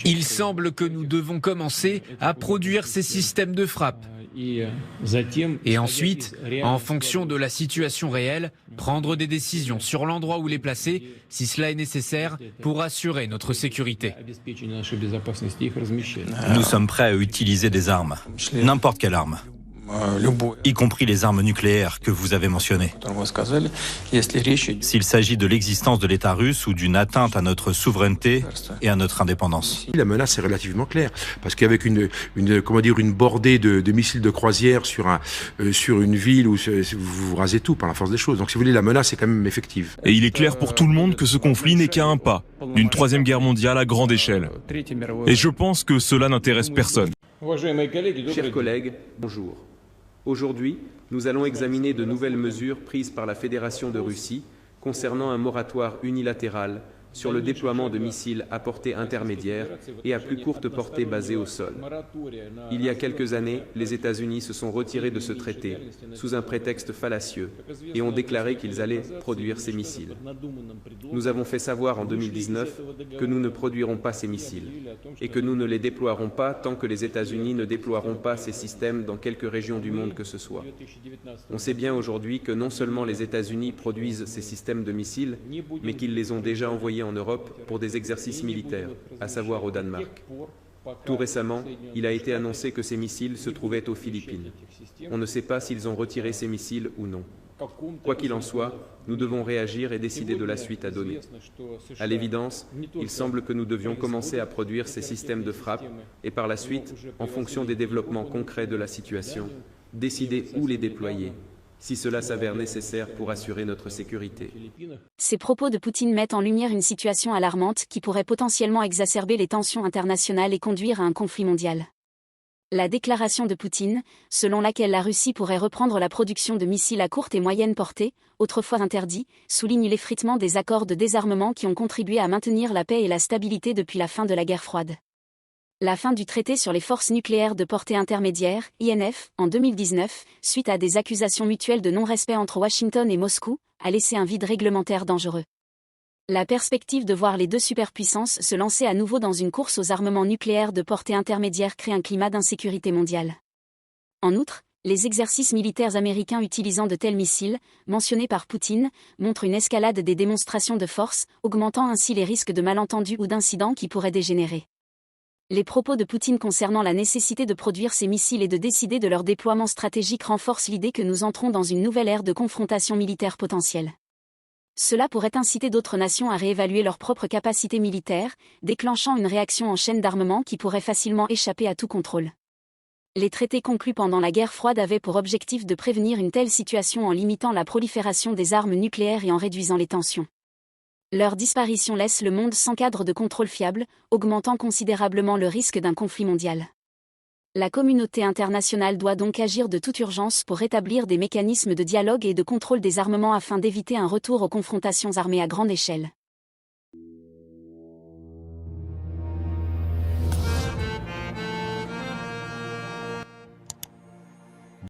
Il semble que nous devons commencer à produire ces systèmes de frappe. Et ensuite, en fonction de la situation réelle, prendre des décisions sur l'endroit où les placer, si cela est nécessaire, pour assurer notre sécurité. Nous sommes prêts à utiliser des armes, n'importe quelle arme, y compris les armes nucléaires que vous avez mentionnées. S'il s'agit de l'existence de l'État russe ou d'une atteinte à notre souveraineté et à notre indépendance. La menace est relativement claire, parce qu'avec une bordée de missiles de croisière sur une ville où vous rasez tout par la force des choses. Donc si vous voulez, la menace est quand même effective. Et il est clair pour tout le monde que ce conflit n'est qu'à un pas d'une troisième guerre mondiale à grande échelle. Et je pense que cela n'intéresse personne. Chers collègues, bonjour. Aujourd'hui, nous allons examiner de nouvelles mesures prises par la Fédération de Russie concernant un moratoire unilatéral sur le déploiement de missiles à portée intermédiaire et à plus courte portée basés au sol. Il y a quelques années, les États-Unis se sont retirés de ce traité sous un prétexte fallacieux et ont déclaré qu'ils allaient produire ces missiles. Nous avons fait savoir en 2019 que nous ne produirons pas ces missiles et que nous ne les déploierons pas tant que les États-Unis ne déploieront pas ces systèmes dans quelque région du monde que ce soit. On sait bien aujourd'hui que non seulement les États-Unis produisent ces systèmes de missiles, mais qu'ils les ont déjà envoyés en Europe pour des exercices militaires, à savoir au Danemark. Tout récemment, il a été annoncé que ces missiles se trouvaient aux Philippines. On ne sait pas s'ils ont retiré ces missiles ou non. Quoi qu'il en soit, nous devons réagir et décider de la suite à donner. À l'évidence, il semble que nous devions commencer à produire ces systèmes de frappe et par la suite, en fonction des développements concrets de la situation, décider où les déployer, si cela s'avère nécessaire pour assurer notre sécurité. Ces propos de Poutine mettent en lumière une situation alarmante qui pourrait potentiellement exacerber les tensions internationales et conduire à un conflit mondial. La déclaration de Poutine, selon laquelle la Russie pourrait reprendre la production de missiles à courte et moyenne portée, autrefois interdits, souligne l'effritement des accords de désarmement qui ont contribué à maintenir la paix et la stabilité depuis la fin de la guerre froide. La fin du traité sur les forces nucléaires de portée intermédiaire, INF, en 2019, suite à des accusations mutuelles de non-respect entre Washington et Moscou, a laissé un vide réglementaire dangereux. La perspective de voir les deux superpuissances se lancer à nouveau dans une course aux armements nucléaires de portée intermédiaire crée un climat d'insécurité mondiale. En outre, les exercices militaires américains utilisant de tels missiles, mentionnés par Poutine, montrent une escalade des démonstrations de force, augmentant ainsi les risques de malentendus ou d'incidents qui pourraient dégénérer. Les propos de Poutine concernant la nécessité de produire ces missiles et de décider de leur déploiement stratégique renforcent l'idée que nous entrons dans une nouvelle ère de confrontation militaire potentielle. Cela pourrait inciter d'autres nations à réévaluer leurs propres capacités militaires, déclenchant une réaction en chaîne d'armement qui pourrait facilement échapper à tout contrôle. Les traités conclus pendant la guerre froide avaient pour objectif de prévenir une telle situation en limitant la prolifération des armes nucléaires et en réduisant les tensions. Leur disparition laisse le monde sans cadre de contrôle fiable, augmentant considérablement le risque d'un conflit mondial. La communauté internationale doit donc agir de toute urgence pour rétablir des mécanismes de dialogue et de contrôle des armements afin d'éviter un retour aux confrontations armées à grande échelle.